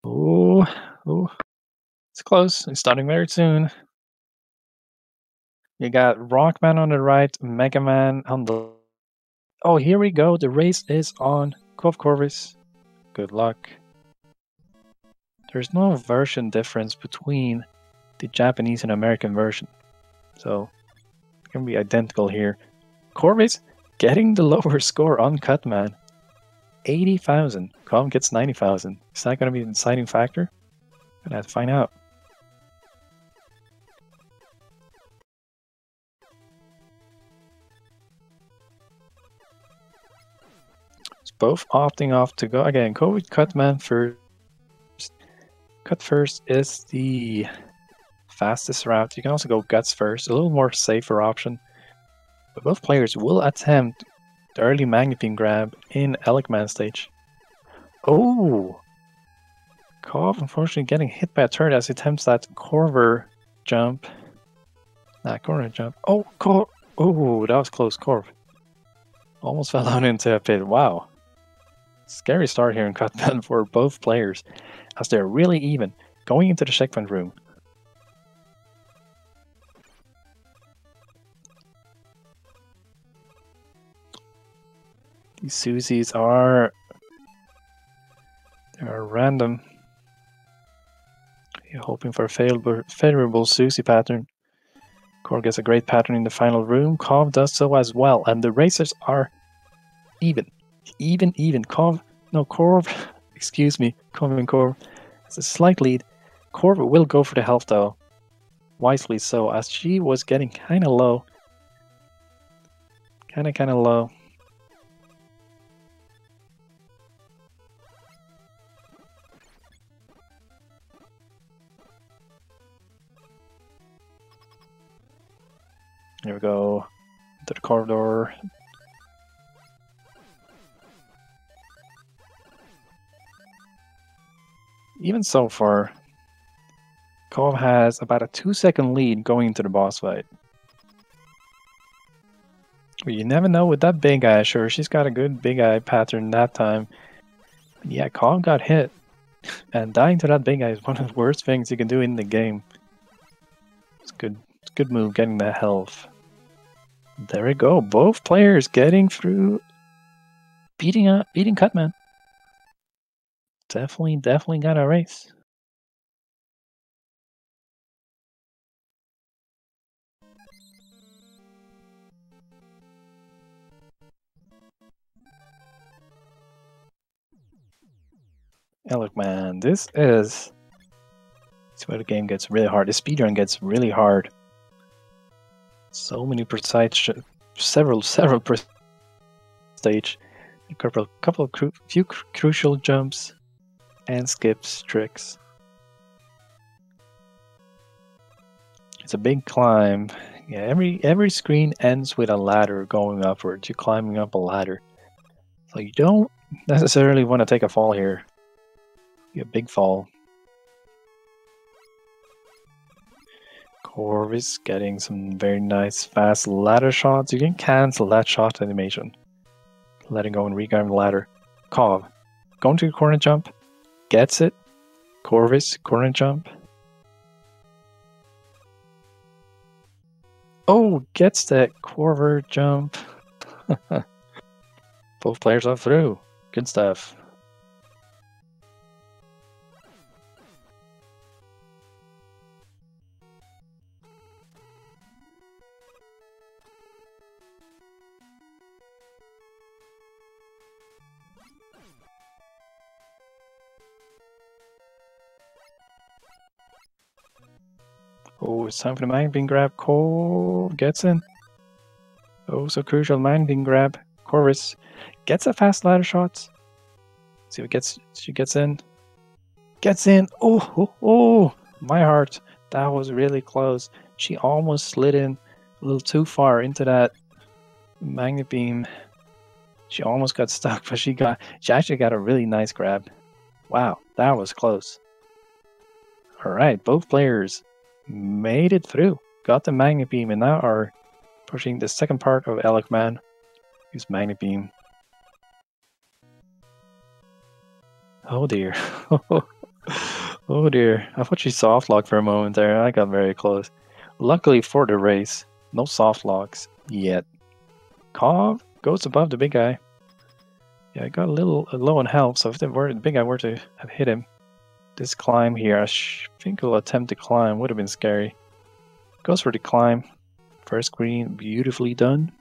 Oh, oh, it's close. It's starting very soon. You got Rockman on the right, Mega Man on the. Oh, here we go. The race is on. Korvis. Good luck. There's no version difference between the Japanese and American version, so it's gonna be identical here. Korvis getting the lower score on Cutman. 80,000. Colin gets 90,000. Is that gonna be the deciding factor? Gonna have to find out. It's both opting off to go again. Go with Cutman first. Cut first is the fastest route. You can also go Guts first, a little more safer option. But both players will attempt the early Magnet grab in Elecman stage. Oh! Kov unfortunately getting hit by a turret as he attempts that Corver jump. Corner jump. Oh, oh, that was close, Corv. Almost fell down into a pit. Wow. Scary start here in Cutman for both players, as they're really even going into the checkpoint room. These Susies are random. You're hoping for a favorable Susie pattern. Kor gets a great pattern in the final room. Kov does so as well, and the racers are even. Kov, no, Korv, excuse me, Kov and Korv has a slight lead. Korv will go for the health though. Wisely so, as she was getting kinda low. Kinda low. Here we go. To the corridor. Even so far, Kov has about a 2-second lead going into the boss fight. But you never know with that big eye. Sure, she's got a good big eye pattern that time. But yeah, Kov got hit. And dying to that big eye is one of the worst things you can do in the game. It's good. It's a good move getting that health. There we go. Both players getting through, beating Cutman. Definitely got a race. And look, man, this is where the game gets really hard. The speedrun gets really hard. So many precise, several per stage. A couple of few crucial jumps and skips, tricks. It's a big climb. Yeah, every screen ends with a ladder going upwards. You're climbing up a ladder, so you don't necessarily want to take a fall here. A big fall. Korvis getting some very nice fast ladder shots. You can cancel that shot animation. Letting go and regrab the ladder. Kov, going to the corner jump. Gets it. Korvis, corner jump. Oh, gets that Corver jump. Both players are through. Good stuff. Oh, it's time for the mind being grab. Cor gets in. Oh, so crucial mind being grab. Korvis gets a fast ladder shot. See what she gets in. Gets in. Oh, my heart. That was really close. She almost slid in a little too far into that magnet beam. She almost got stuck, but she actually got a really nice grab. Wow, that was close. Alright, both players made it through. Got the magnet beam and now are pushing the second part of Elecman. Use magnet beam. Oh dear. Oh dear, I thought she soft locked for a moment there. I got very close. Luckily for the race, no soft locks yet. Kov goes above the big guy. Yeah, I got a little low on health, so if the big guy were to have hit him, this climb here, I think he'll attempt to climb. Would have been scary. Goes for the climb. First screen, beautifully done.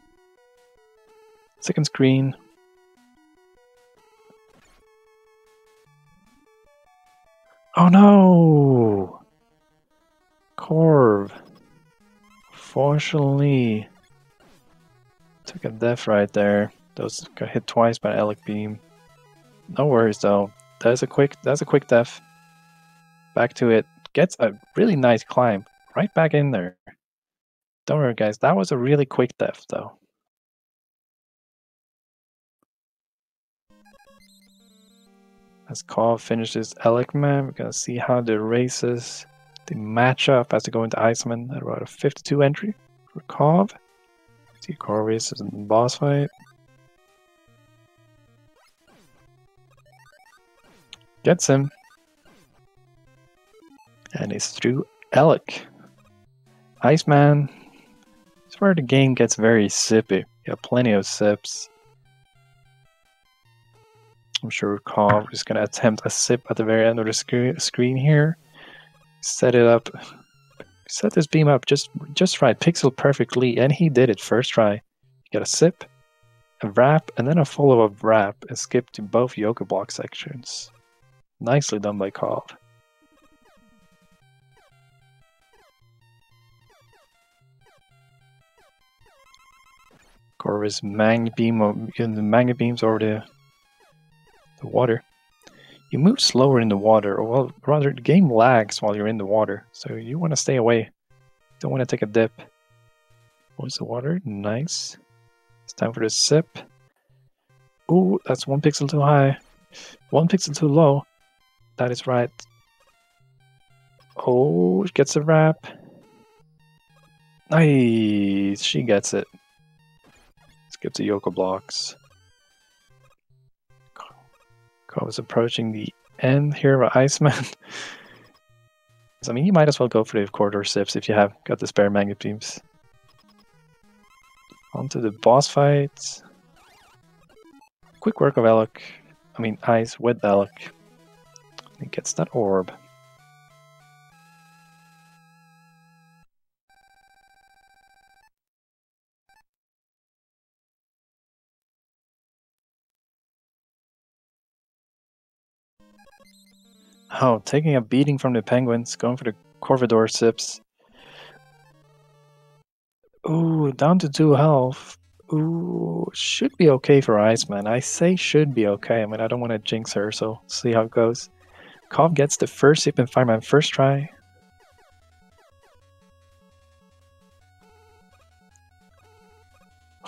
Second screen. Oh no! Corv. Fortunately. Took a death right there. Those got hit twice by Alec Beam. No worries though. That's a quick death. Back to it. Gets a really nice climb. Right back in there. Don't worry guys, that was a really quick death though. As Kov finishes Elecman, we're gonna see how the races, the matchup as they go into Iceman at about a 52 entry for Kov. See korvis is in the boss fight. Gets him. And he's through Alec. Iceman is where the game gets very sippy. You have plenty of sips. I'm sure Kov is going to attempt a sip at the very end of the screen here. Set it up. Set this beam up just right, pixel perfectly, and he did it first try. You get a sip, a wrap, and then a follow-up wrap, and skip to both yoga block sections. Nicely done by Kov. Korvis magnet beams over the water. You move slower in the water, or well, rather the game lags while you're in the water, so you want to stay away. Don't want to take a dip. What's the water? Nice. It's time for the sip. Ooh, that's 1 pixel too high. 1 pixel too low. That is right. Oh, she gets a wrap. Nice, she gets it. Skip to Yoko blocks. Kov is approaching the end here of Iceman. So, I mean, you might as well go for the corridor sips if you have got the spare magnet beams. On to the boss fight. Quick work of Alec. I mean, Ice with Alec. He gets that orb. Oh, taking a beating from the penguins, going for the corridor sips. Ooh, down to 2 health. Ooh, should be okay for Iceman. I say should be okay. I mean, I don't want to jinx her, so see how it goes. Kov gets the first sip in Fireman first try.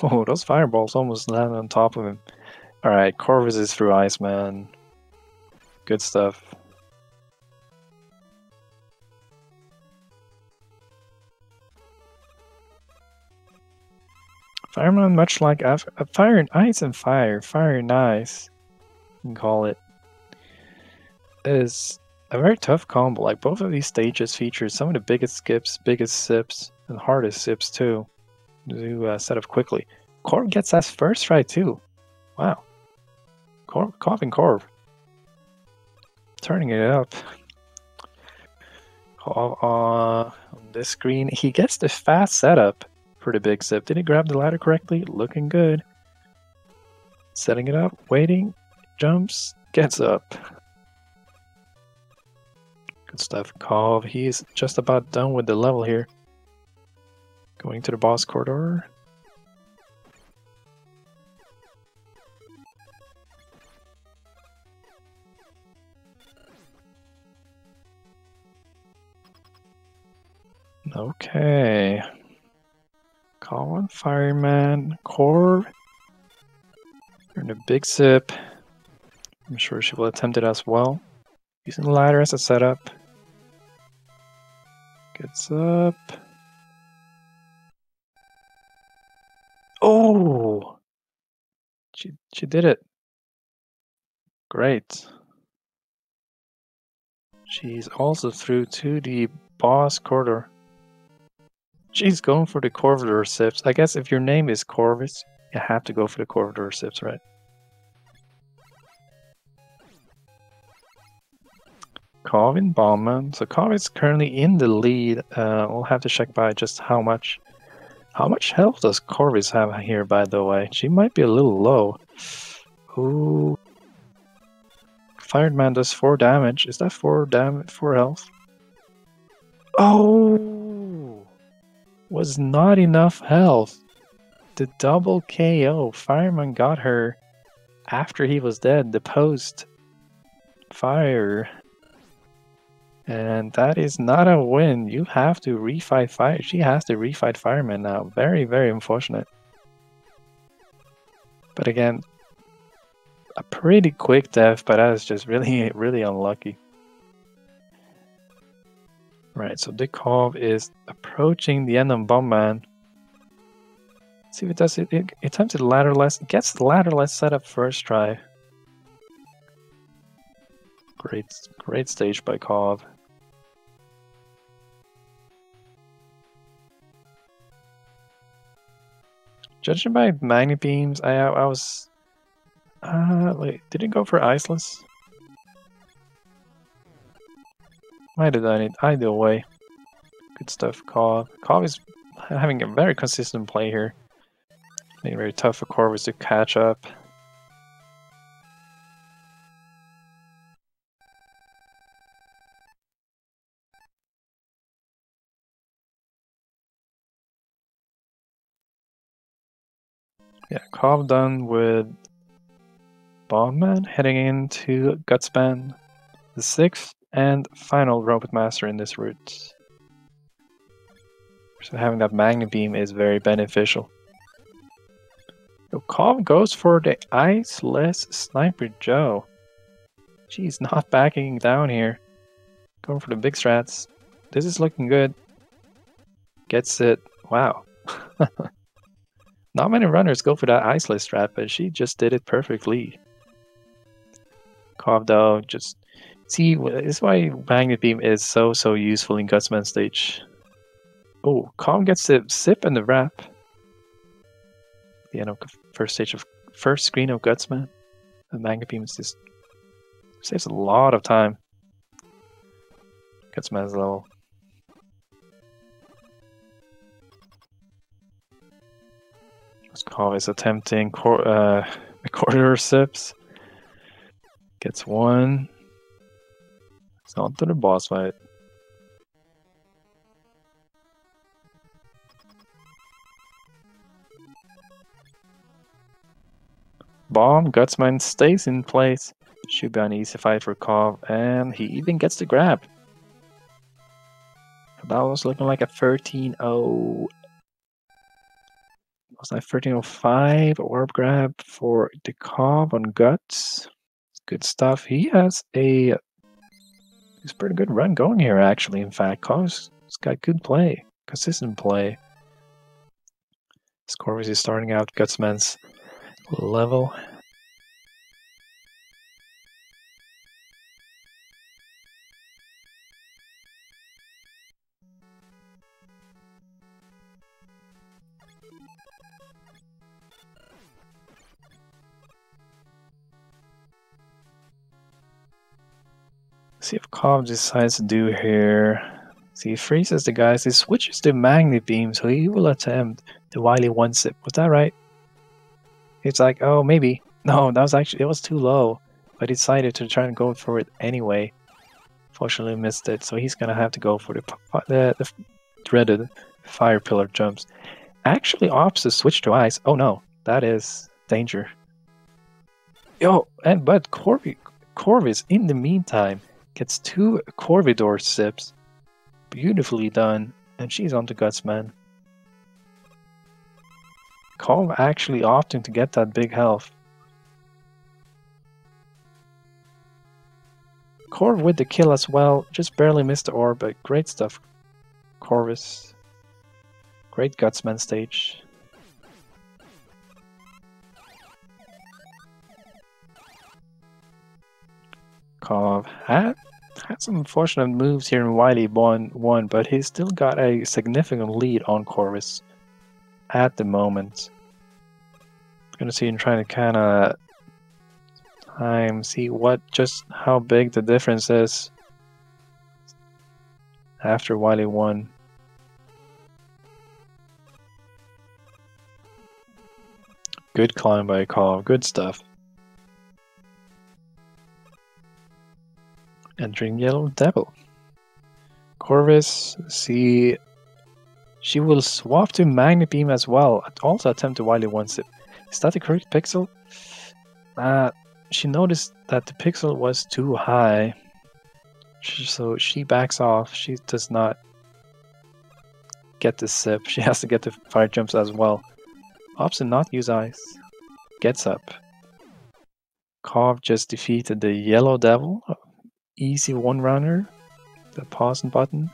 Oh, those fireballs almost land on top of him. Alright, Korvis is through Iceman. Good stuff. Fireman, much like Fire and Ice and Fire. Fire and Ice, you can call it. Is a very tough combo. Like, both of these stages feature some of the biggest skips, biggest sips, and hardest sips too. To set up quickly. Korv gets that first try too. Wow. Kov and Korv. Turning it up. Kov on this screen. He gets the fast setup for the big sip. Did he grab the ladder correctly? Looking good. Setting it up, waiting, jumps, gets up. Good stuff, Kov. He's just about done with the level here. Going to the boss corridor. Okay. Call on Fireman. Korv. You're in a big sip. I'm sure she will attempt it as well. Using the ladder as a setup. Gets up. Oh! She did it. Great. She's also through to the boss corridor. She's going for the corridor sips. I guess if your name is Corvis, you have to go for the corridor sips, right? Calvin Bauman. So Calvin's currently in the lead. We'll have to check by just how much. How much health does Corvis have here, by the way? She might be a little low. Ooh. Fired Man does 4 damage. Is that 4 health? Oh! Was not enough health. The double KO. Fireman got her after he was dead. The post fire. And that is not a win. You have to refight fire. She has to refight Fireman now. Very, very unfortunate. But again, a pretty quick death, but that is just really, really unlucky. Right, so Dickov is approaching the end of Bombman. See if it does it. It attempts the ladderless. It gets the ladderless set up first try. Great stage by Kov. Judging by Magni Beams, I was... wait, did it go for Iceless? Might have done it. Either way. Good stuff, Kov. Kov is having a very consistent play here. Making it very tough for Corvus to catch up. Yeah, Kov done with Bombman, heading into Gutsman, the 6th and final Robot Master in this route. So having that Magni Beam is very beneficial. So Kov goes for the Iceless Sniper Joe. She's not backing down here. Going for the big strats. This is looking good. Gets it. Wow. Not many runners go for that Iceless strat, but she just did it perfectly. Kov though, just see, this is why Magnet Beam is so useful in Gutsman stage. Oh, Kov gets the sip and the wrap. The end of first screen of Gutsman. The Magnet Beam is just saves a lot of time. Gutsman's low. Kov is attempting corridor sips. Gets one. It's on to the boss fight. Bomb, Gutsman stays in place. Should be an easy fight for Kov, and he even gets the grab. That was looking like a 13-0. Was that 1305 orb grab for the Kov on Guts? Good stuff. He has a pretty good run going here, actually. In fact, Kov's got good play, consistent play. Corvus is starting out Gutsman's level. See if Kov decides to do here. See, he freezes the guys. He switches to Magnet Beam, so he will attempt the Wily one sip. Was that right? It's like, oh, maybe. No, that was actually, it was too low. But he decided to try and go for it anyway. Fortunately missed it, so he's gonna have to go for the dreaded fire pillar jumps. Actually opts to switch to ice. Oh no, that is danger. Yo, but Corvis in the meantime gets 2 Corvidor sips. Beautifully done. And she's on to Gutsman. Kov actually opting to get that big health. Corv with the kill as well. Just barely missed the orb, but great stuff. Corvus. Great Gutsman stage. Kov had Had some unfortunate moves here in Wily 1, but he's still got a significant lead on Korvis at the moment. Gonna see him trying to kind of see just how big the difference is after Wily 1. Good climb by Call, good stuff. Entering Yellow Devil. Korvis, see, she will swap to Magnet Beam as well. Also attempt to Wily 1 sip. Is that the correct pixel? She noticed that the pixel was too high. So she backs off. She does not get the sip. She has to get the fire jumps as well. Opts to not use ice. Gets up. Kov just defeated the Yellow Devil. Easy one-runner. The pause button.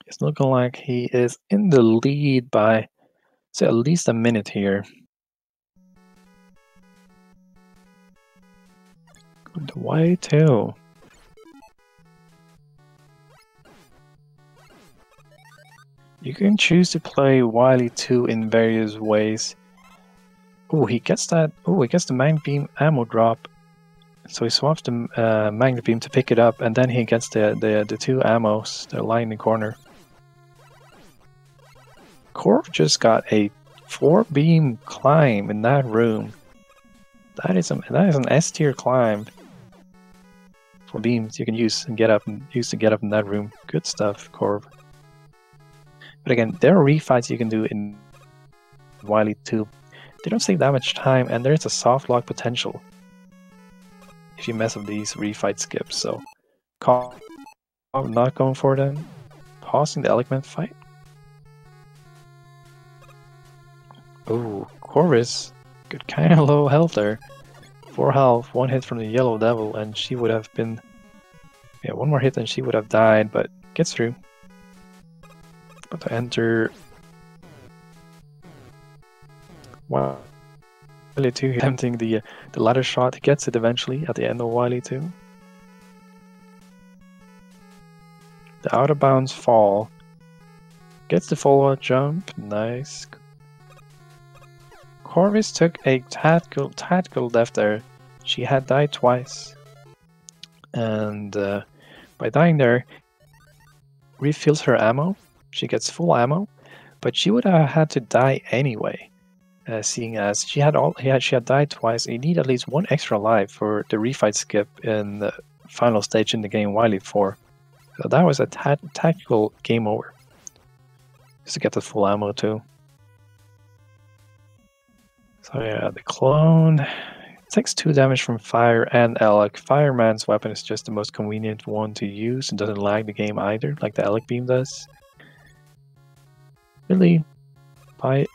It's looking like he is in the lead by, say, at least a minute here. The Wily 2. You can choose to play Wily 2 in various ways. Oh, he gets that. Oh, he gets the Magnet Beam ammo drop. So he swaps the Magnet Beam to pick it up, and then he gets the two ammos. They're lying in the corner. Corv just got a 4-beam climb in that room. That is an S tier climb. 4 beams you can use to get up in that room. Good stuff, Corv. But again, there are refights you can do in Wily 2. They don't save that much time, and there's a soft lock potential if you mess up these refight skips. So, not going for them. Pausing the Element fight. Ooh, Korvis got kind of low health there. 4 health, 1 hit from the Yellow Devil, and she would have been... Yeah, 1 more hit and she would have died, but gets through. But to enter... Wow. Wily 2 attempting the ladder shot. He gets it eventually at the end of Wily 2. The out of bounds fall. Gets the follow-up jump. Nice. Korvis took a tactical death there. She had died twice. And by dying there, refills her ammo. She gets full ammo, but she would have had to die anyway. Seeing as she had died twice, you need at least 1 extra life for the refight skip in the final stage in the game, Wily 4. So that was a tactical game over. Just to get the full ammo too. So yeah, the clone takes 2 damage from fire and Alec. Fireman's weapon is just the most convenient one to use and doesn't lag the game either, like the Alec beam does. Really, buy it.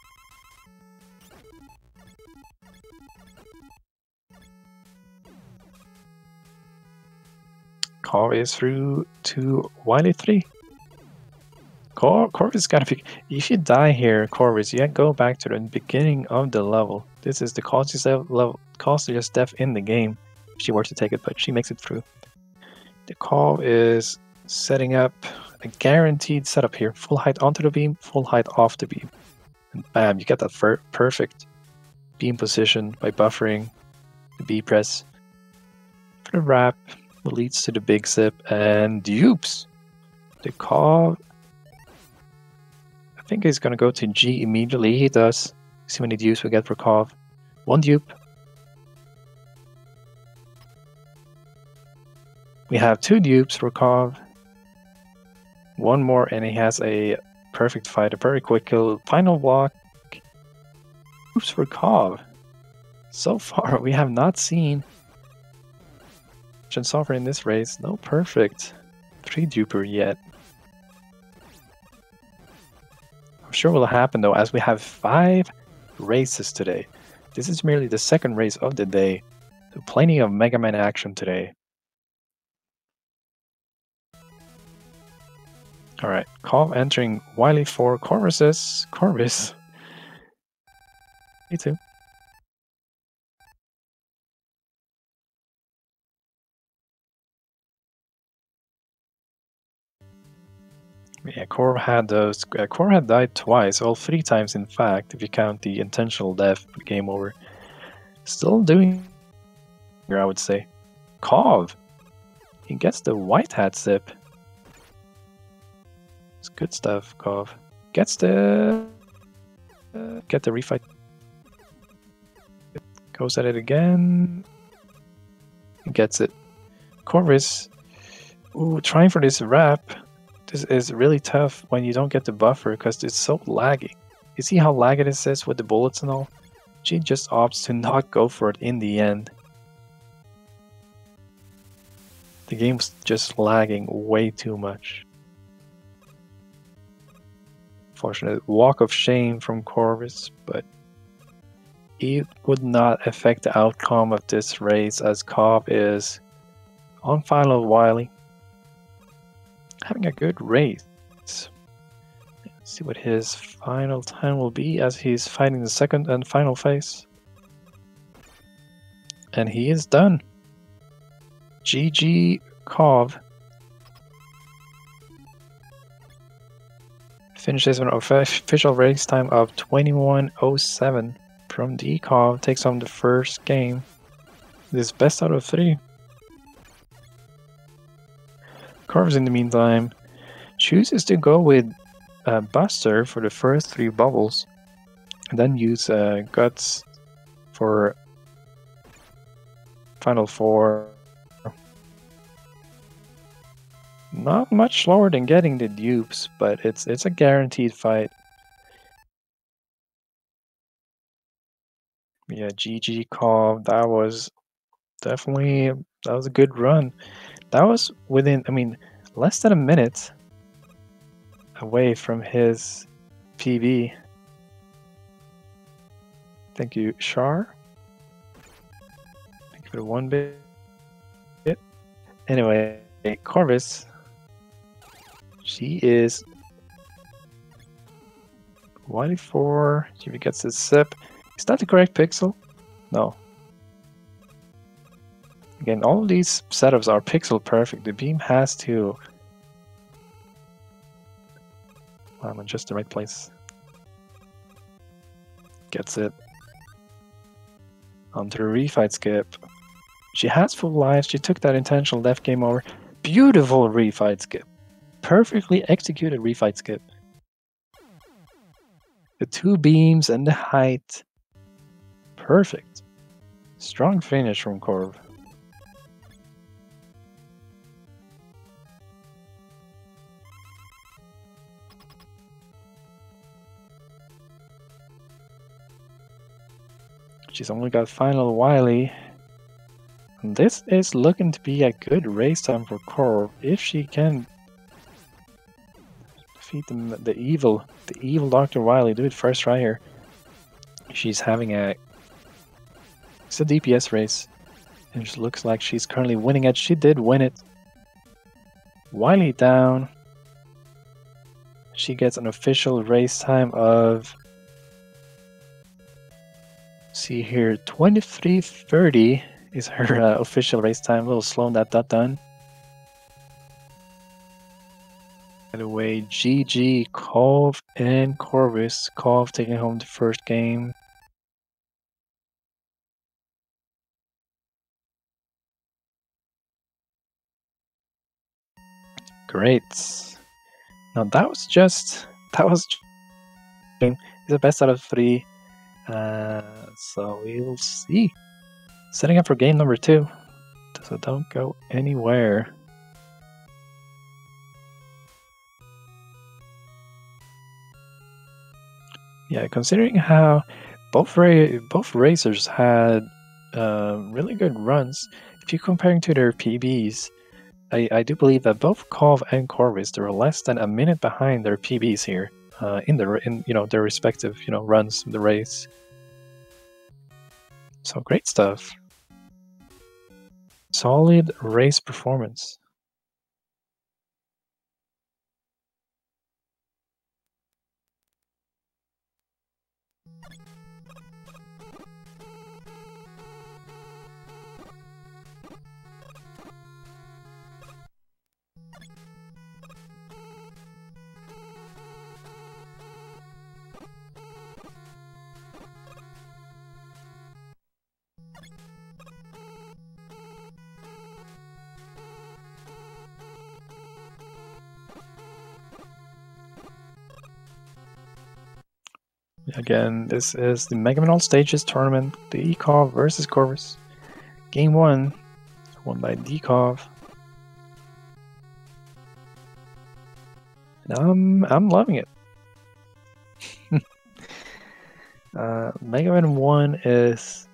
Korvis through to Wily 3. Korvis gotta pick. If you die here, Korvis, you go back to the beginning of the level. This is the costliest death in the game. If she were to take it, but she makes it through. The call is setting up a guaranteed setup here. Full height onto the beam, full height off the beam. And bam, you get that perfect beam position by buffering the B press. For the wrap, leads to the big zip and dupes. The call, I think he's gonna go to G immediately. He does. See how many dupes we get for Kov. 1 dupe. We have 2 dupes for Kov. 1 more and he has a perfect fight, a very quick kill. Final block. Dupes for Kov. So far we have not seen software in this race. No perfect 3 duper yet. I'm sure will happen though, as we have 5 races today. This is merely the 2nd race of the day, so plenty of Mega Man action today. Alright, Kov entering Wily 4. Korvis. Me too. Korv had those. Korv had died twice, well, 3 times in fact, if you count the intentional death game over. Still doing here, I would say. Kov! He gets the white hat zip. It's good stuff, Kov. Gets the... get the refight. Goes at it again. Gets it. Korvis. Ooh, trying for this wrap. This is really tough when you don't get the buffer because it's so laggy. You see how laggy this is with the bullets and all? She just opts to not go for it in the end. The game's just lagging way too much. Fortunate walk of shame from Korvis, but it would not affect the outcome of this race as Kov is on final Wily. Having a good race. Let's see what his final time will be as he's fighting the second and final phase. And he is done. GG Kov. Finishes with an official race time of 21:07 from D. Kov. Takes home the first game. This is best out of 3. Korvs in the meantime chooses to go with Buster for the first 3 bubbles and then use Guts for final 4. Not much slower than getting the dupes, but it's a guaranteed fight. Yeah, GG Kov. That was a good run. That was within, I mean, less than a minute away from his PB. Thank you, Shar. Thank you for the 1 bit. Anyway, Korvis. She is Wily 4. She gets a sip. Is that the correct pixel? No. Again, all of these setups are pixel perfect. The beam has to... I'm in just the right place. Gets it. Onto the refight skip. She has full life. She took that intentional death game over. Beautiful refight skip. Perfectly executed refight skip. The 2 beams and the height. Perfect. Strong finish from Korv. She's only got final Wily. And this is looking to be a good race time for Korv if she can defeat the evil Dr. Wily. Do it first try here. She's having it's a DPS race. And it just looks like she's currently winning it. She did win it. Wily down. She gets an official race time of, see here, 23:30 is her official race time. A little slow on that done. By the way, GG Kov and Korvis. Kov taking home the first game. Great. Now that was the best out of 3. So we'll see. Setting up for game number 2. So don't go anywhere. Yeah, considering how both racers had really good runs, if you're comparing to their PBs, I do believe that both Kov and Korvis, they were less than a minute behind their PBs here in their respective runs in the race. So great stuff. Solid race performance. Again, this is the MM1 All Stages Tournament, the Ekov versus Korvis. Game 1, won by Dekov. And I'm loving it. MM1 1 is...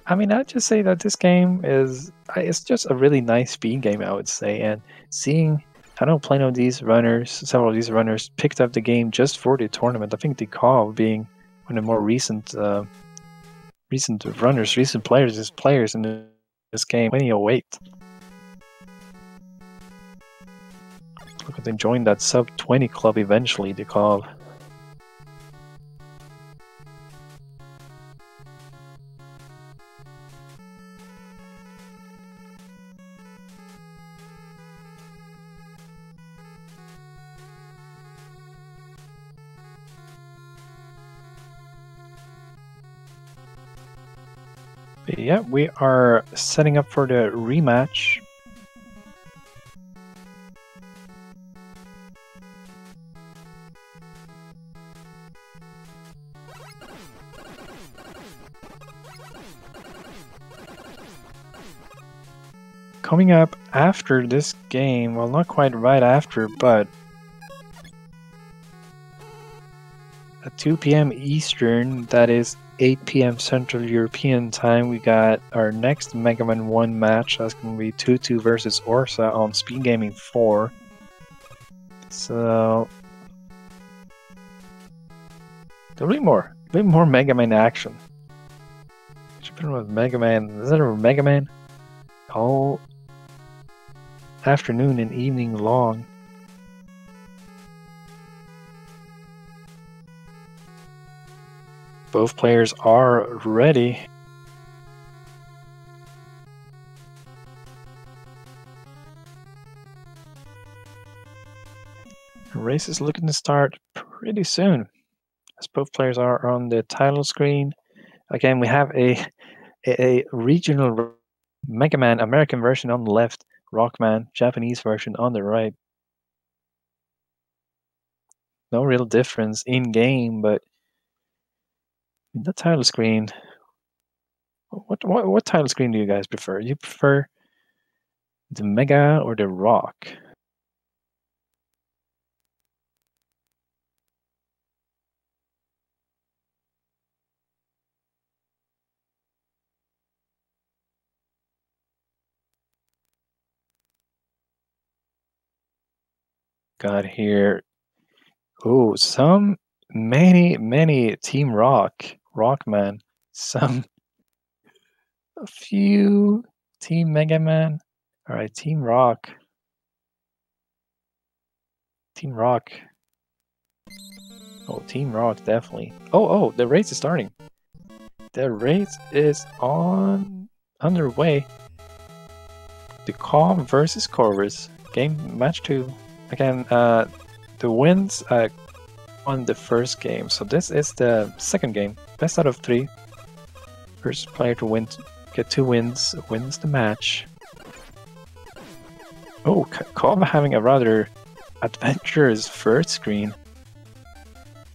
I mean, I'd just say that this game is... It's just a really nice speed game, I would say. And seeing... I know plenty of these runners, several of these runners picked up the game just for the tournament. I think Dekov being one of the more recent runners, recent players in this game. 2008. Look at them join that sub 20 club eventually, Dekov. Yeah, we are setting up for the rematch. Coming up after this game, well, not quite right after, but at 2 p.m. Eastern, that is 8 p.m. Central European time, we got our next MM1 1 match. That's going to be Tutu versus Orsa on Speed Gaming 4. So there'll be more Mega Man action. Should put him with Mega Man. Is that a Mega Man? All afternoon and evening long. Both players are ready. The race is looking to start pretty soon, as both players are on the title screen. Again, we have a regional Mega Man American version on the left, Rockman Japanese version on the right. No real difference in game, but the title screen. What title screen do you guys prefer? You prefer the Mega or the Rock? Got here. Oh, many Team Rockman. A few Team Mega Man. All right, Team Rock. Team Rock. Oh, Team Rock, definitely. Oh, the race is starting. The race is underway. Dekov versus Korvis. Game match 2. Again, the wins on the first game. So this is the second game. Best out of 3. First player to get 2 wins the match. Oh, Kov having a rather adventurous first screen.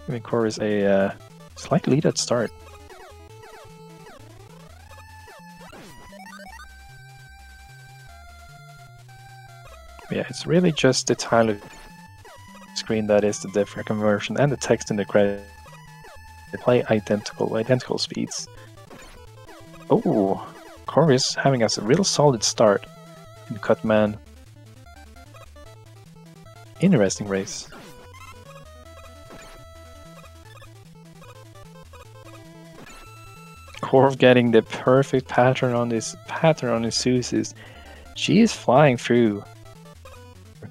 Giving Korvis a slight lead at start. Yeah, it's really just the title screen that is the different conversion, and the text in the credit. They play identical speeds. Oh, Korvis having a real solid start in Cutman. Interesting race. Korv getting the perfect pattern on his Suses. She is flying through.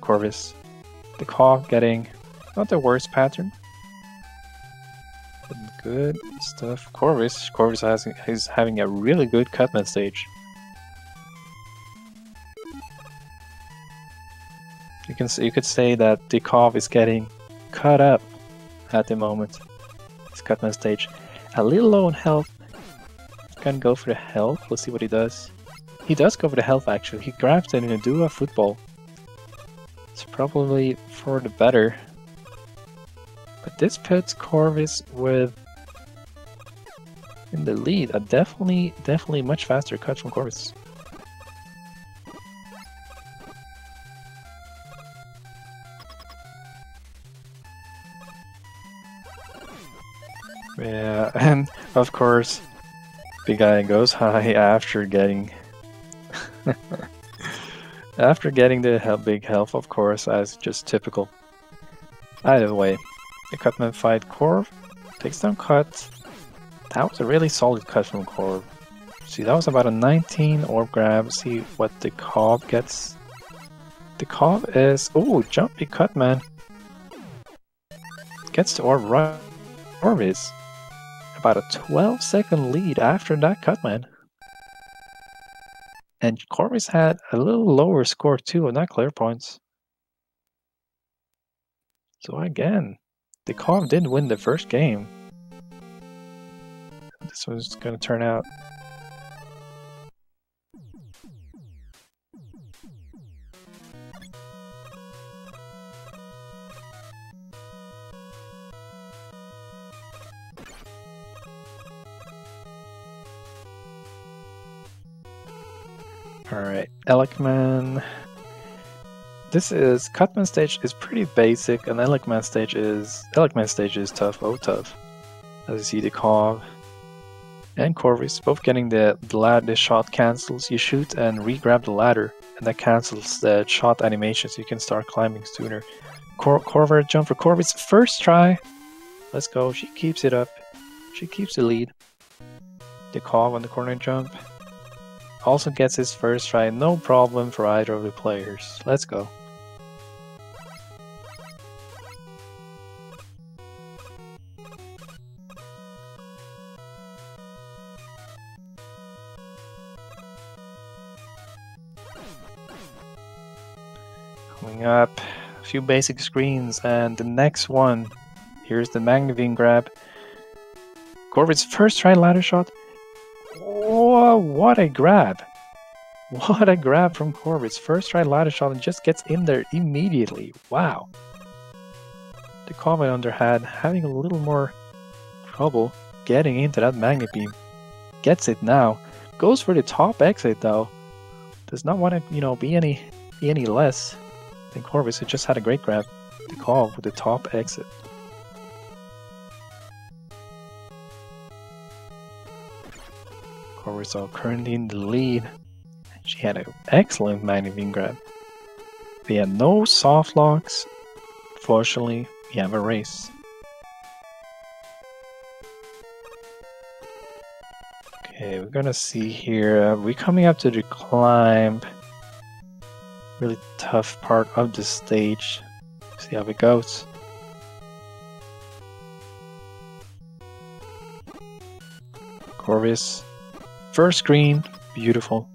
Korvis. The Kov getting not the worst pattern, but good stuff. Korvis is having a really good Cutman stage. You could say that the Kov is getting cut up at the moment. His Cutman stage. A little low on health. Gonna go for the health. Let's see what he does. He does go for the health actually. He grabs it in a duo football. It's probably for the better. But this puts Korvis with in the lead. A definitely much faster cut from korvis. Yeah, and of course, big guy goes high after getting after getting the big health, of course, as just typical. Either way, the Cutman fight Corv takes down Cut. That was a really solid cut from Corv. See, that was about a 19 orb grab. See what the Cob gets. The Cob is... Oh, jumpy Cutman. Gets the orb right. Korvis. About a 12-second lead after that Cutman. And Korvis had a little lower score too on that clear points. So again, the Cob did win the first game. This one's going to turn out. Alright, Elecman. This is Cutman stage is pretty basic, and Elecman stage is tough, oh tough. As you see, the Cob and Korvis both getting the ladder shot cancels. You shoot and re-grab the ladder, and that cancels the shot animation, so you can start climbing sooner. Corver jump for Korvis first try. Let's go. She keeps it up. She keeps the lead. The Cob on the corner jump also gets his first try. No problem for either of the players. Let's go. Coming up, a few basic screens, and the next one, here's the Magnavine grab. Corvid's first try ladder shot. Whoa, what a grab! What a grab from Corvid's first try ladder shot and just gets in there immediately. Wow. The Cob on the other hand, having a little more trouble getting into that Magnet Beam. Gets it now. Goes for the top exit though. Does not want to, be any less than Korvis, who just had a great grab. The Cob with the top exit. Korvis are currently in the lead. She had an excellent Magnavine grab. We had no soft locks. Fortunately, we have a race. Okay, we're gonna see here. We're coming up to the climb. Really tough part of the stage. See how it goes. Korvis. First screen, beautiful.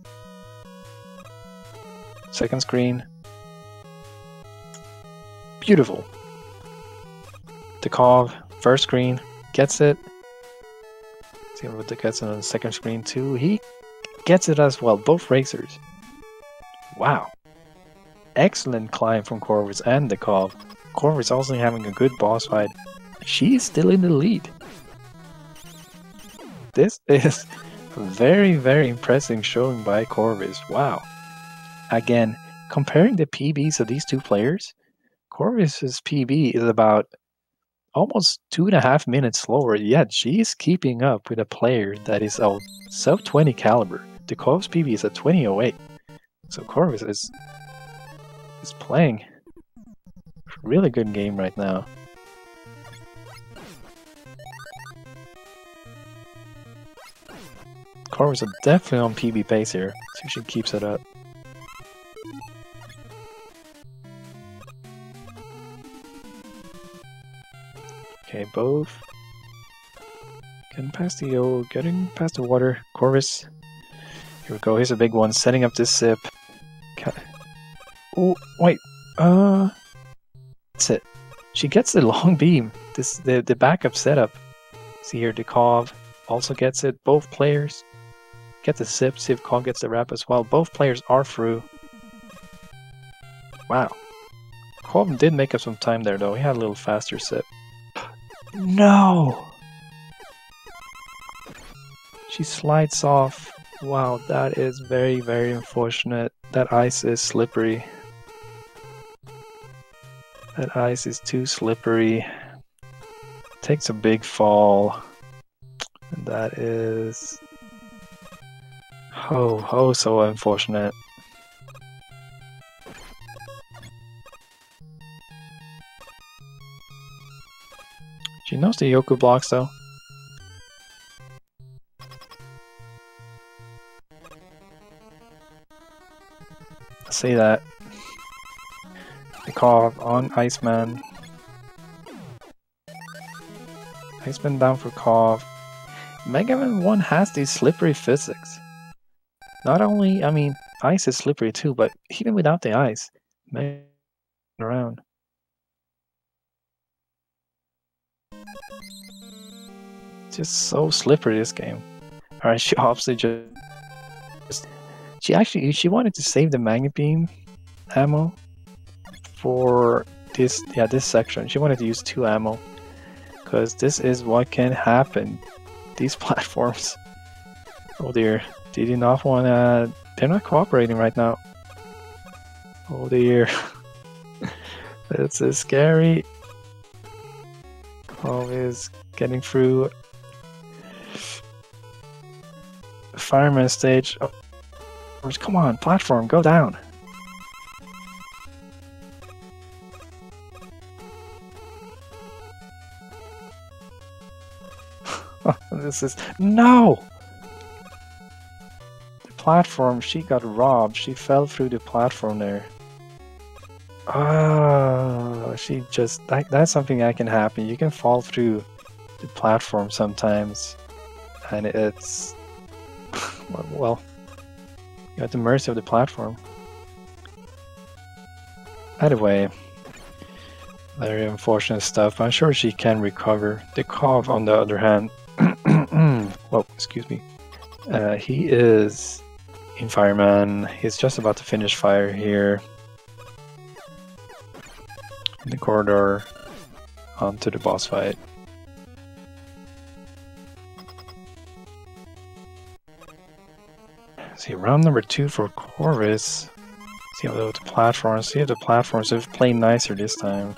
Second screen, beautiful. The Cob, first screen, gets it. See what the gets on the second screen too. He gets it as well, both racers. Wow. Excellent climb from Korvis and the Cob. Korvis also having a good boss fight. She is still in the lead. This is very, very impressive showing by Korvis. Wow. Again, comparing the PBs of these two players, Korvis's PB is about almost 2.5 minutes slower, yet she is keeping up with a player that is of sub 20 caliber. The Cob's PB is at 2008. So Korvis is playing a really good game right now. Korvis are definitely on PB pace here, so she keeps it up. Okay, both getting past the water. Korvis, here we go. Here's a big one, setting up this sip. Oh wait, that's it. She gets the long beam. The backup setup. See here, the Cob also gets it. Both players get the sip. See if Cob gets the wrap as well. Both players are through. Wow. Cob did make up some time there though. He had a little faster sip. No! She slides off. Wow, that is very, very unfortunate. That ice is slippery. That ice is too slippery. Takes a big fall. And that is... oh, so unfortunate. She knows the Yoku blocks though. See that. The call on Iceman. Iceman down for Kov. Mega Man 1 has these slippery physics. Not only, I mean, ice is slippery too, but even without the ice, Mega Man around. Just so slippery this game. Alright, she obviously just she wanted to save the Magnet Beam ammo for this section. She wanted to use 2 ammo because this is what can happen. These platforms. Oh dear, they did not want to. They're not cooperating right now. Oh dear, this is scary. Kov is getting through. Fireman stage. Oh, come on, platform, go down. This is no. The platform. She got robbed. She fell through the platform there. Oh, she just that's something that can happen. You can fall through the platform sometimes, and it's well, you're at the mercy of the platform. Anyway, very unfortunate stuff. I'm sure she can recover. The Kov, on the other hand, well, excuse me, he is in Fireman. He's just about to finish fire here in the corridor onto the boss fight. See, round number 2 for Korvis. See how the platforms. See if the platforms have played nicer this time.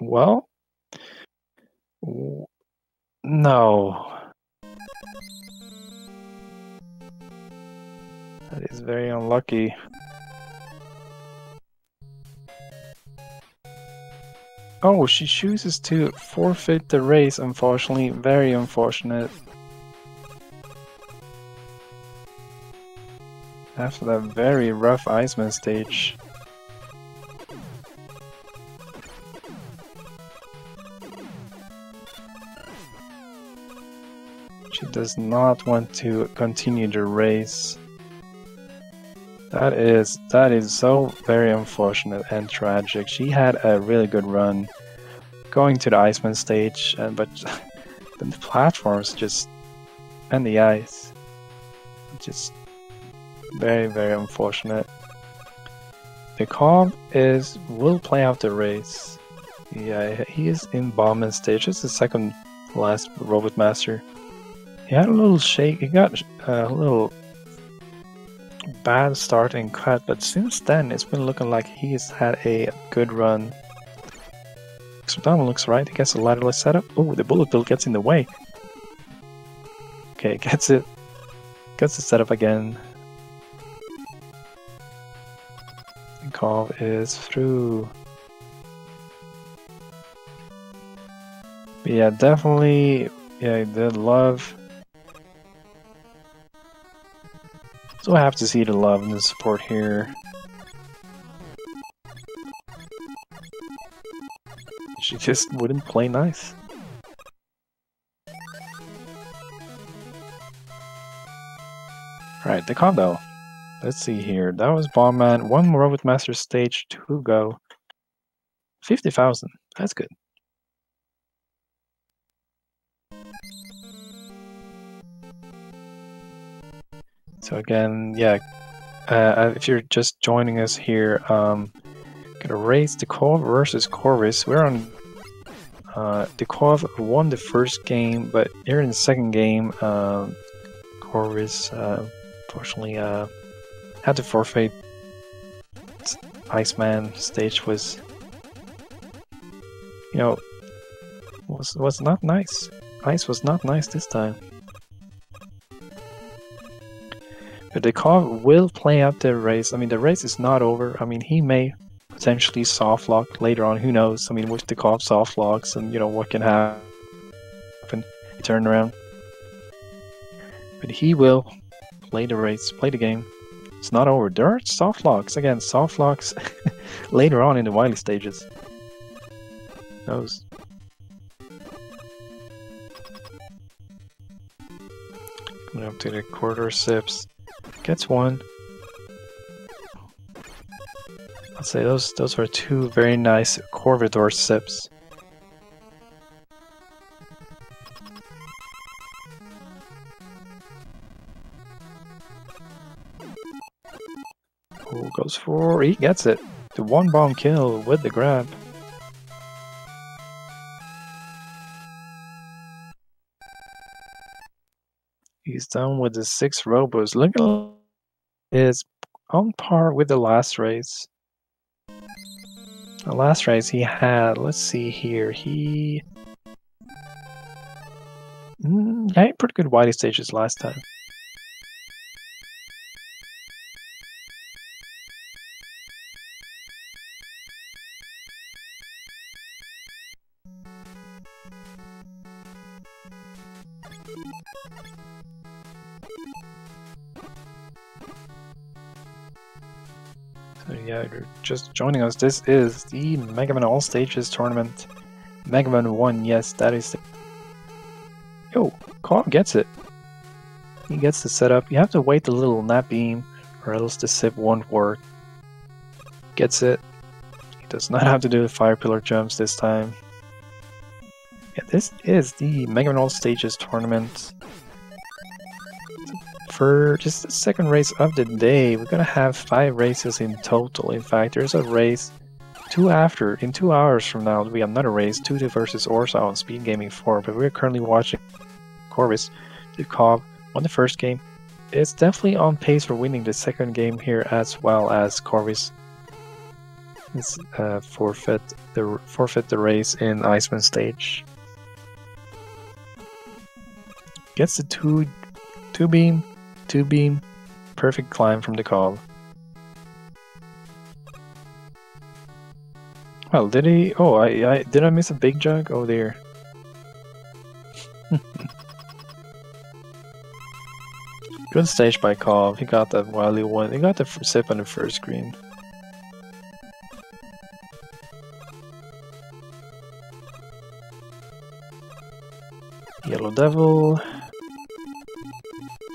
Well, no. That is very unlucky. Oh, she chooses to forfeit the race, unfortunately. Very unfortunate. After that very rough Iceman stage. She does not want to continue the race. That is so very unfortunate and tragic. She had a really good run going to the Iceman stage, but the platforms just and the ice just very, very unfortunate. The Kov will play out the race. Yeah, he is in Bombman stage. It's the second last Robot Master. He had a little shake. He got a little bad start and cut, but since then it's been looking like he's had a good run. So that one looks right. He gets a ladderless setup. Oh, the bullet bill gets in the way. Okay, gets it. Gets the setup again. And Kov is through. But yeah, definitely. Yeah, the love. So I have to see the love and the support here. She just wouldn't play nice. Alright, the combo. Let's see here. That was Bombman. One more Robot Master stage to go. 50,000. That's good. So again, yeah, if you're just joining us here, gonna race Dekov versus Korvis. We're on Dekov won the first game, but here in the second game, Korvis unfortunately had to forfeit. Iceman stage was, you know, was not nice. Ice was not nice this time. But Dekov will play out the race. I mean, the race is not over. I mean, he may potentially soft lock later on. Who knows? I mean, with Dekov soft locks and, you know, what can happen. Turn around. But he will play the race, play the game. It's not over. There are soft locks. Again, soft locks later on in the Wily stages. Who knows? Coming up to the quarter sips. Gets one. I'll say those are two very nice Corvidor sips. Oh, goes for, he gets it. The one bomb kill with the grab. He's done with the 6 robos. Look at is on par with the last race. The last race he had, let's see here, he had pretty good Wily stages last time. So yeah, you're just joining us. This is the MM1 All Stages Tournament. MM1, yes, that is the... Yo, Cobb gets it. He gets the setup. You have to wait the little nap beam, or else the sip won't work. Gets it. He does not have to do the fire pillar jumps this time. Yeah, this is the MM1 All Stages Tournament. For just the second race of the day, we're gonna have 5 races in total. In fact, there's a race in 2 hours from now. We have another race, 2 versus Orsa on Speed Gaming 4. But we're currently watching Korvis. Dekov won the first game. It's definitely on pace for winning the second game here, as well as Korvis. It's forfeit the race in Iceman stage. Gets the two beam, perfect climb from the Dekov. Well, did he? Oh, did I miss a big jug? Oh dear. Good stage by Kov. He got that Wily one. He got the sip on the first screen. Yellow Devil.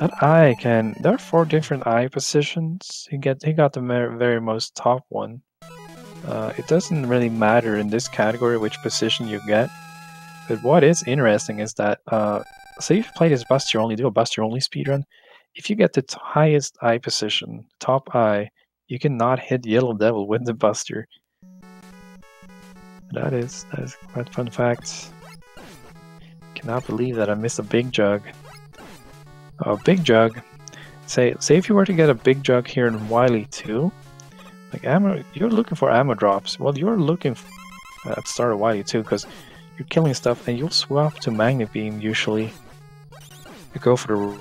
That eye can. There are 4 different eye positions. He got the very most top one. It doesn't really matter in this category which position you get. But what is interesting is that, say if you play this Buster only, do a Buster only speedrun. If you get the highest eye position, top eye, you cannot hit Yellow Devil with the Buster. That is quite a fun fact. Cannot believe that I missed a big jug. A big jug. Say if you were to get a big jug here in Wily 2, like ammo, you're looking for ammo drops. Well, you're looking at the start of Wily 2 because you're killing stuff, and you'll swap to Magnet Beam usually. You go for the,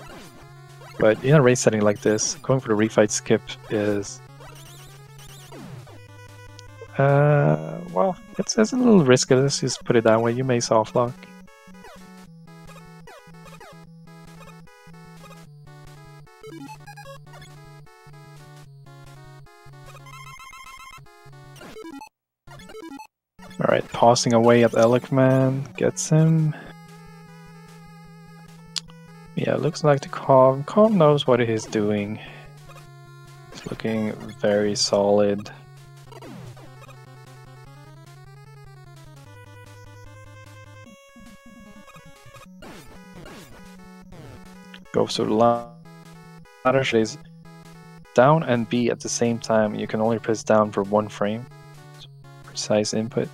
but in a race setting like this, going for the refight skip is, well, it's a little risky. Let's just put it that way. You may soft lock. Alright, tossing away at Elecman, gets him. Yeah, looks like the Kov knows what he's doing. It's looking very solid. Goes to the line. ladder shot is down and B at the same time. You can only press down for 1 frame. Precise input.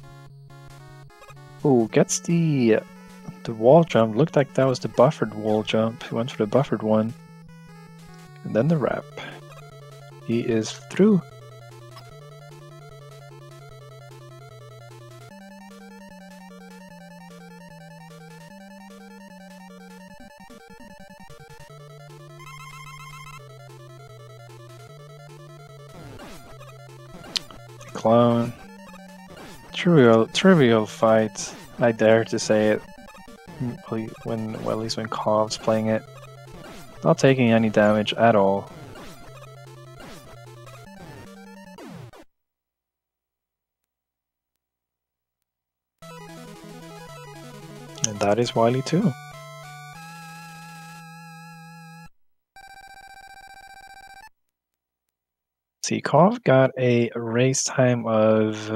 Ooh, gets the wall jump. Looked like that was the buffered wall jump. He went for the buffered one. And then the wrap. He is through. Clone. Trivial fight. I dare to say it. At least when Kov's playing it. Not taking any damage at all. And that is Wily too. See, Kov got a race time of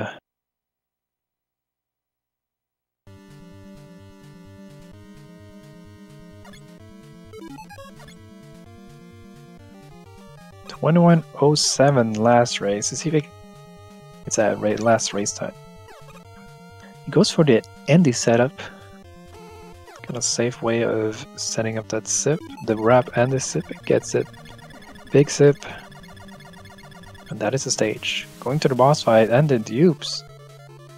21:07 last race. Let's see if it's a last race time. He goes for the Andy setup. Kind of safe way of setting up that sip. The wrap and the sip. It gets it. Big sip. And that is the stage. Going to the boss fight and the dupes.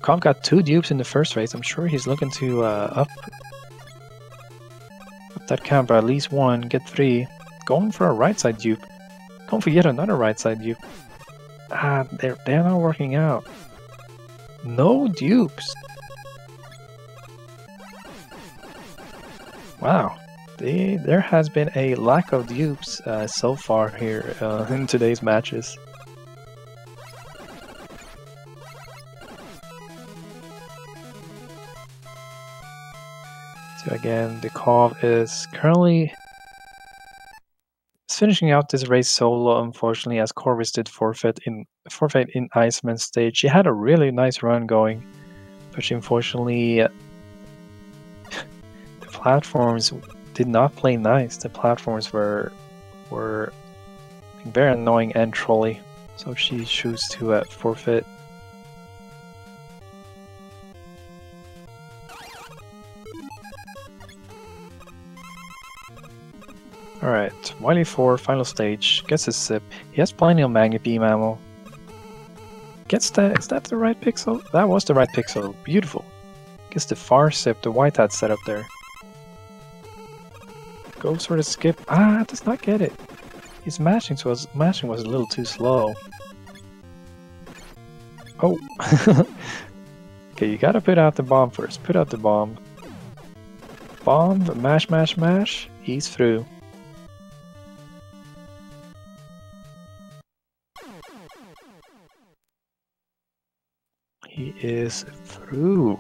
Kov got 2 dupes in the first race. I'm sure he's looking to up that count by at least 1. Get 3. Going for a right side dupe. Going for yet another right side dupe. Ah, they're not working out. No dupes. Wow. There has been a lack of dupes so far here in today's matches. So again, the Kov is currently finishing out this race solo, unfortunately, as korvis did forfeit in Iceman stage. She had a really nice run going, but she unfortunately the platforms did not play nice. The platforms were very annoying and trolly, so she chose to forfeit. Alright, Wily 4, final stage, gets his sip. He has plenty of Magnet Beam ammo. Gets that, is that the right pixel? That was the right pixel, beautiful. Gets the far sip, the white hat set up there. Goes for the skip, does not get it. His mashing was a little too slow. Oh! Okay, you gotta put out the bomb first, put out the bomb. Bomb, mash, mash, mash, he's through. He is through.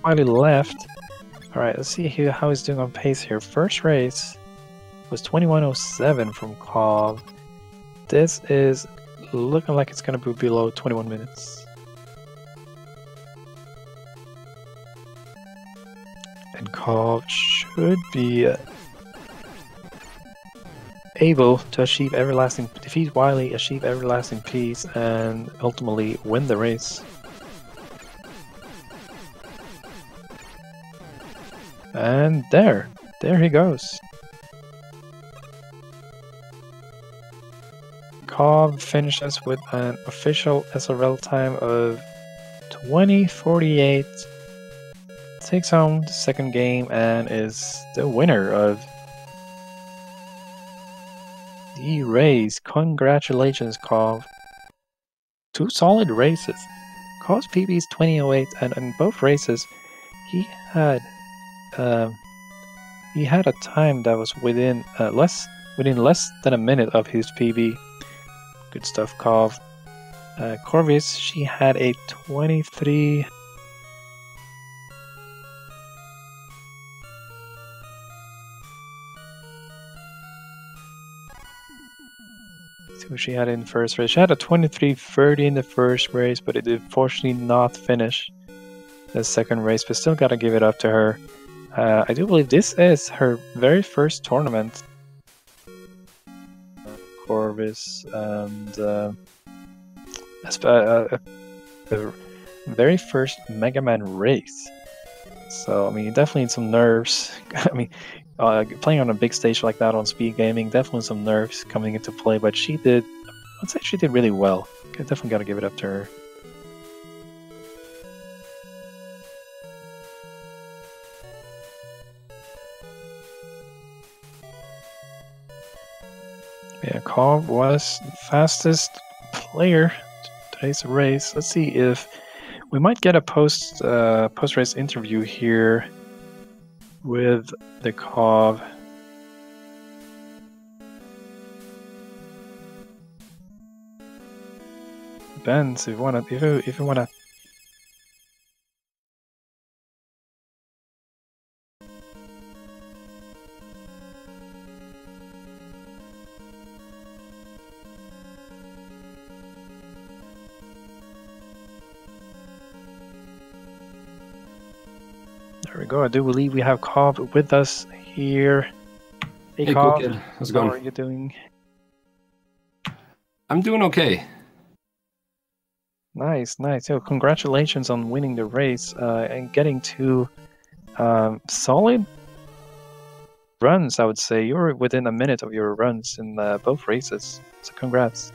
Finally left. Alright, let's see how he's doing on pace here. First race was 21:07 from Kov. This is looking like it's gonna be below 21 minutes. And Kov should be able to achieve defeat Wily, achieve everlasting peace, and ultimately win the race. And there he goes. Kov finishes with an official SRL time of 20:48. Takes home the second game and is the winner of the race. Congratulations, Kov. 2 solid races. Kov's PB is 20:08, and in both races, he had a time that was within less than a minute of his PB. Good stuff, Kov. Korvis, she had a 23. She had in first race. She had a 23:30 in the first race, but it did fortunately not finish the second race, but still gotta give it up to her. I do believe this is her very first tournament korvis, and the very first Mega Man race. So I mean, you definitely need some nerves. I mean, playing on a big stage like that on speed gaming, definitely some nerves coming into play. But she did, I'd say she did really well. I definitely got to give it up to her. Yeah, Cobb was the fastest player today's race. Let's see if we might get a post race interview here with the Cobb. Ben, so if you wanna. There we go. I do believe we have Cobb with us here. Hey Cobb, cool kid. How's it going? How are you doing? I'm doing okay. Nice. So congratulations on winning the race and getting two solid runs, I would say. You were within a minute of your runs in both races, so congrats.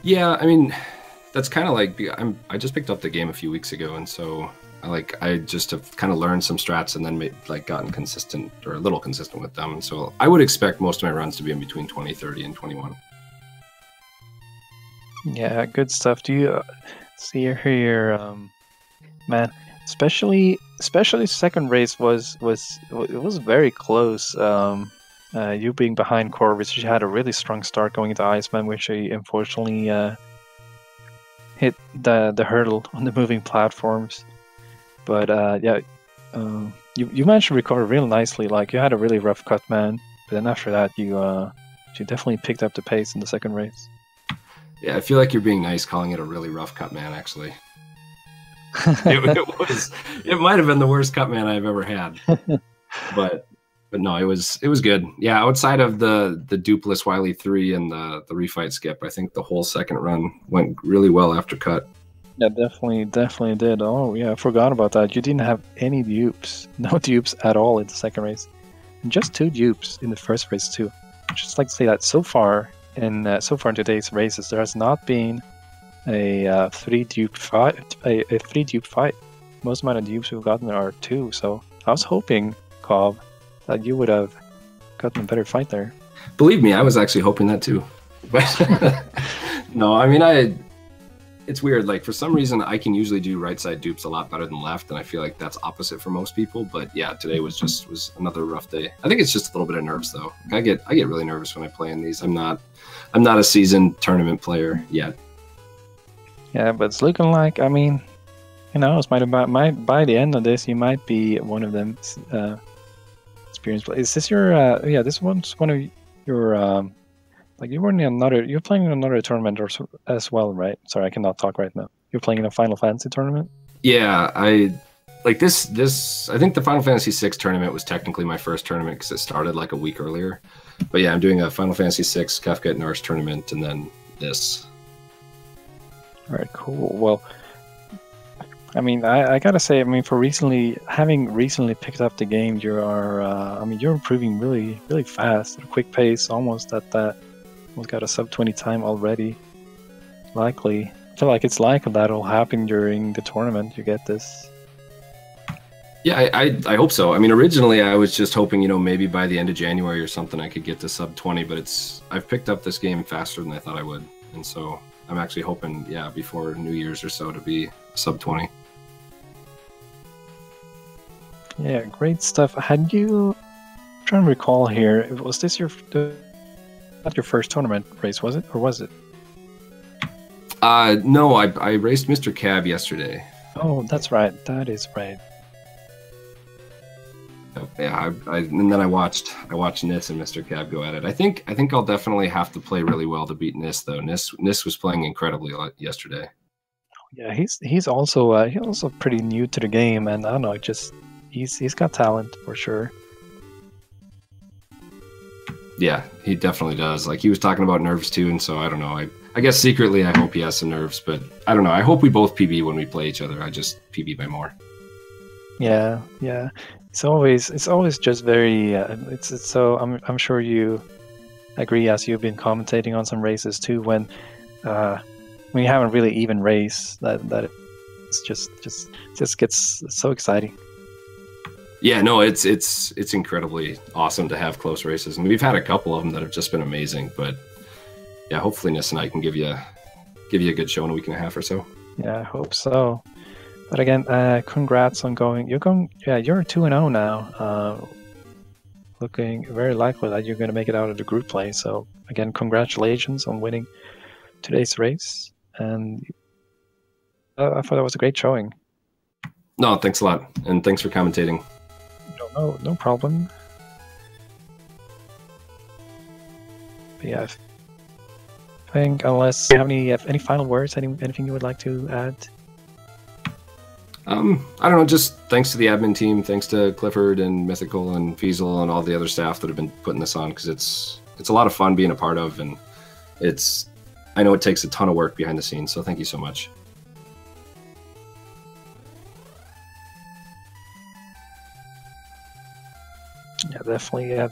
Yeah, I mean, that's kind of like I just picked up the game a few weeks ago, and so I just have kind of learned some strats and then gotten consistent or a little consistent with them. And so I would expect most of my runs to be in between 20, 30, and 21. Yeah, good stuff. Do you see here, man? Especially second race was very close. You being behind korvis, she had a really strong start going into Iceman, which she unfortunately hit the hurdle on the moving platforms. But yeah, you managed to recover real nicely. Like, you had a really rough cut, man. But then after that, you definitely picked up the pace in the second race. Yeah, I feel like you're being nice calling it a really rough cut, man. Actually, it might have been the worst cut man I've ever had. But no, it was good. Yeah, outside of the Dupless Wily 3 and the refight skip, I think the whole second run went really well after cut. Yeah, definitely did. Oh yeah, I forgot about that. You didn't have any dupes, no dupes at all in the second race, and just 2 dupes in the first race too. I'd just like to say that so far in today's races, there has not been a 3 dupe fight. A 3 dupe fight. Most amount of dupes we've gotten are 2. So I was hoping, Cobb, that you would have gotten a better fight there. Believe me, I was actually hoping that too. But no, I mean, it's weird. Like, for some reason, I can usually do right side dupes a lot better than left, and I feel like that's opposite for most people. But yeah, today was another rough day. I think it's just a little bit of nerves, though. I get really nervous when I play in these. I'm not a seasoned tournament player yet. Yeah, but it's looking like, I mean, you know, by the end of this, you might be one of them. Experienced play. Is this your? Yeah, this one's one of your. Like, you're playing in another tournament as well, right? Sorry, I cannot talk right now. You're playing in a Final Fantasy tournament? Yeah, I think the Final Fantasy VI tournament was technically my first tournament because it started like a week earlier. But yeah, I'm doing a Final Fantasy VI Kefka at Nars tournament and then this. All right, cool. Well, I mean, I gotta say, I mean, having recently picked up the game, you're improving really, really fast at a quick pace, almost at that. We've got a sub 20 time already. I feel like it's likely that'll happen during the tournament. You get this. Yeah, I hope so. I mean, originally I was just hoping, maybe by the end of January or something I could get to sub 20, but I've picked up this game faster than I thought I would. And so I'm actually hoping, before New Year's or so to be sub 20. Yeah, great stuff. Had you, I'm trying to recall here, was this not your first tournament race, was it? Or was it? No, I raced Mr. Cab yesterday. Oh, that's right. That is right. Yeah, and then I watched Nis and Mr. Cab go at it. I think I'll definitely have to play really well to beat Nis, though. Nis was playing incredibly yesterday. Yeah, he's also pretty new to the game, and I don't know, he's got talent for sure. Yeah, he definitely does. Like, he was talking about nerves too, and so I don't know. I guess secretly I hope he has some nerves, but I don't know. I hope we both PB when we play each other. I just PB by more. Yeah, yeah. It's always just very. It's so. I'm sure you agree, as you've been commentating on some races too. When you have a really even race, that it's just gets so exciting. Yeah, no, it's incredibly awesome to have close races, and we've had a couple of them that have just been amazing. But yeah, hopefully Nis and I can give you a good show in a week and a half or so. Yeah, I hope so. But again, congrats on going. You're 2-0 now. Looking very likely that you're going to make it out of the group play. So again, congratulations on winning today's race. And I thought that was a great showing. No, thanks a lot, and thanks for commentating. No problem. But yeah, I think unless you have any final words, anything you would like to add. I don't know, just thanks to the admin team, thanks to Clifford and Mythical and Feasel and all the other staff that have been putting this on, because it's a lot of fun being a part of, and I know it takes a ton of work behind the scenes, so thank you so much. Yeah, definitely. Yeah,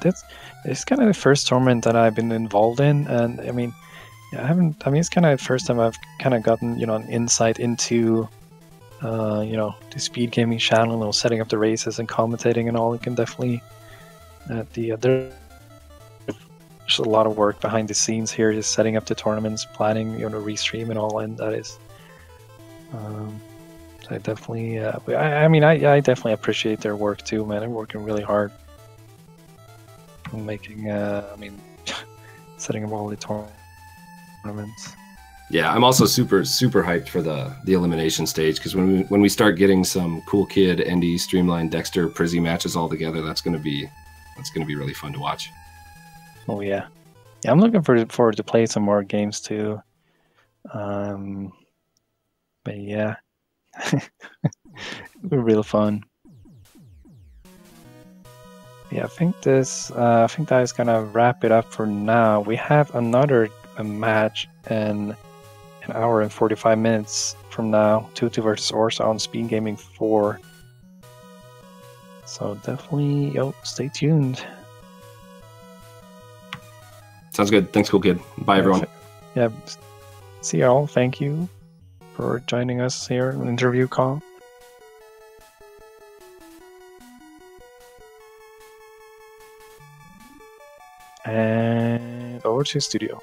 it's kind of the first tournament that I've been involved in, and I mean, it's kind of the first time I've kind of gotten an insight into the speed gaming channel, setting up the races and commentating and all. You can definitely there's a lot of work behind the scenes here, just setting up the tournaments, planning, restream and all, and that is. I definitely, I definitely appreciate their work too, man. They're working really hard on making, setting up all the tournaments. Yeah, I'm also super hyped for the elimination stage, because when we start getting some Cool Kid, Endy, Streamline, Dexter, Prizzy matches all together, that's gonna be really fun to watch. Oh yeah, I'm looking forward to play some more games too. But yeah, we're real fun. Yeah, I think that is gonna wrap it up for now. We have another match in an hour and 45 minutes from now, Tutu versus Orsa on Speed Gaming 4. So definitely, stay tuned. Sounds good. Thanks, Cool Kid. Bye, everyone. Yeah, see y'all. Thank you for joining us here on interview call. And over to studio.